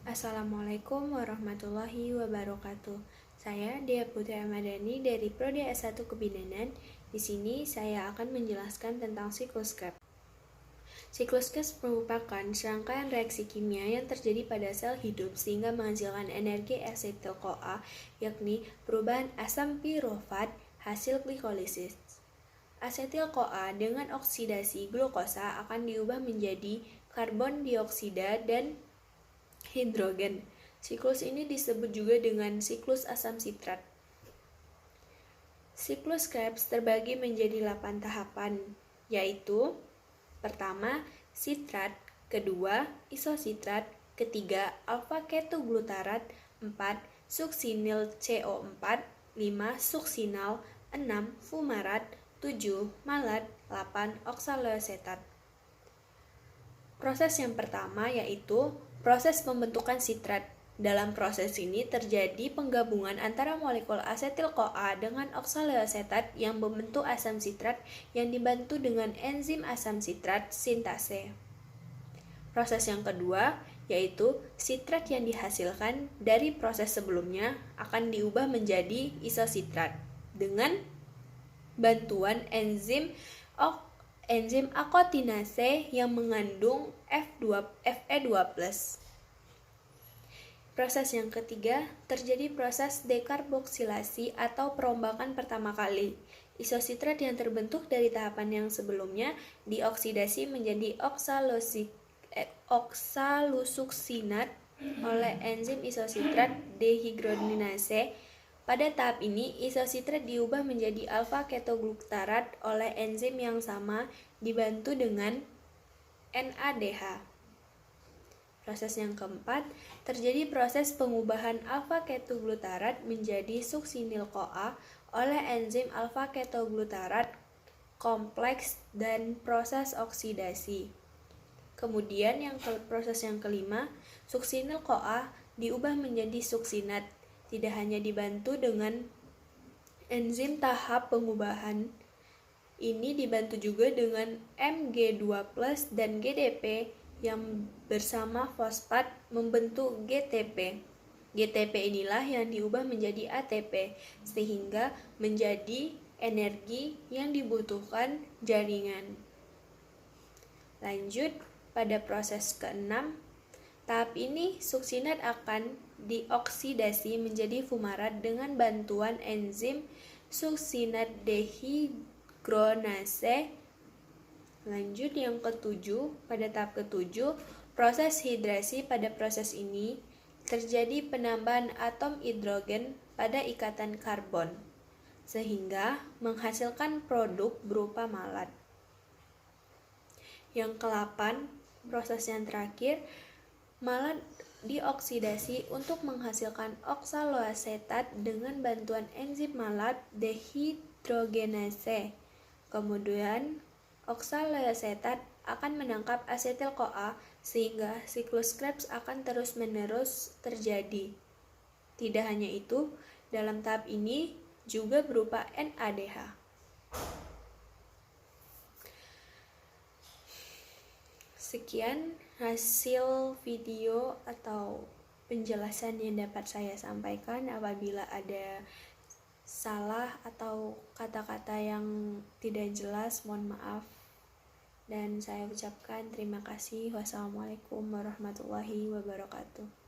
Assalamualaikum warahmatullahi wabarakatuh. Saya Dea Putri Ahmadani dari Prodi S1 Kebidanan. Di sini saya akan menjelaskan tentang siklus Krebs. Siklus Krebs merupakan serangkaian reaksi kimia yang terjadi pada sel hidup sehingga menghasilkan energi asetil-CoA, yakni perubahan asam pirofat hasil glikolisis. Asetil-CoA dengan oksidasi glukosa akan diubah menjadi karbon dioksida dan hidrogen. Siklus ini disebut juga dengan siklus asam sitrat. Siklus Krebs terbagi menjadi 8 tahapan, yaitu pertama, sitrat, kedua, isositrat, ketiga, alfa ketoglutarat, 4, suksinil CO4, 5, suksinal, 6, fumarat, 7, malat, 8, oksaloasetat. Proses yang pertama yaitu proses pembentukan sitrat. Dalam proses ini terjadi penggabungan antara molekul asetil-CoA dengan oksaloasetat yang membentuk asam sitrat yang dibantu dengan enzim asam sitrat sintase. Proses yang kedua yaitu sitrat yang dihasilkan dari proses sebelumnya akan diubah menjadi isositrat dengan bantuan enzim akotinase yang mengandung Fe2+. Proses yang ketiga terjadi proses dekarboksilasi atau perombakan pertama kali. Isositrat yang terbentuk dari tahapan yang sebelumnya dioksidasi menjadi oksalusuksinat oleh enzim isositrat dehidrogenase. Pada tahap ini, isositrat diubah menjadi alfa ketoglutarat oleh enzim yang sama dibantu dengan NADH. Proses yang keempat, terjadi proses pengubahan alfa ketoglutarat menjadi suksinil-CoA oleh enzim alfa ketoglutarat kompleks dan proses oksidasi. Kemudian proses yang kelima, suksinil-CoA diubah menjadi suksinat. Tidak hanya dibantu dengan enzim tahap pengubahan, ini dibantu juga dengan Mg2+ dan GDP yang bersama fosfat membentuk GTP. GTP inilah yang diubah menjadi ATP sehingga menjadi energi yang dibutuhkan jaringan. Lanjut pada proses ke-6. Tahap ini suksinat akan dioksidasi menjadi fumarat dengan bantuan enzim suksinat dehidrogenase. Lanjut yang ketujuh, pada tahap ketujuh, proses hidrasi. Pada proses ini terjadi penambahan atom hidrogen pada ikatan karbon sehingga menghasilkan produk berupa malat. Yang ke-8, proses yang terakhir, malat dioksidasi untuk menghasilkan oksaloasetat dengan bantuan enzim malat dehidrogenase. Kemudian oksaloasetat akan menangkap asetil-CoA sehingga siklus Krebs akan terus-menerus terjadi. Tidak hanya itu, dalam tahap ini juga berupa NADH. Sekian hasil video atau penjelasan yang dapat saya sampaikan. Apabila ada salah atau kata-kata yang tidak jelas, mohon maaf. Dan saya ucapkan terima kasih. Wassalamualaikum warahmatullahi wabarakatuh.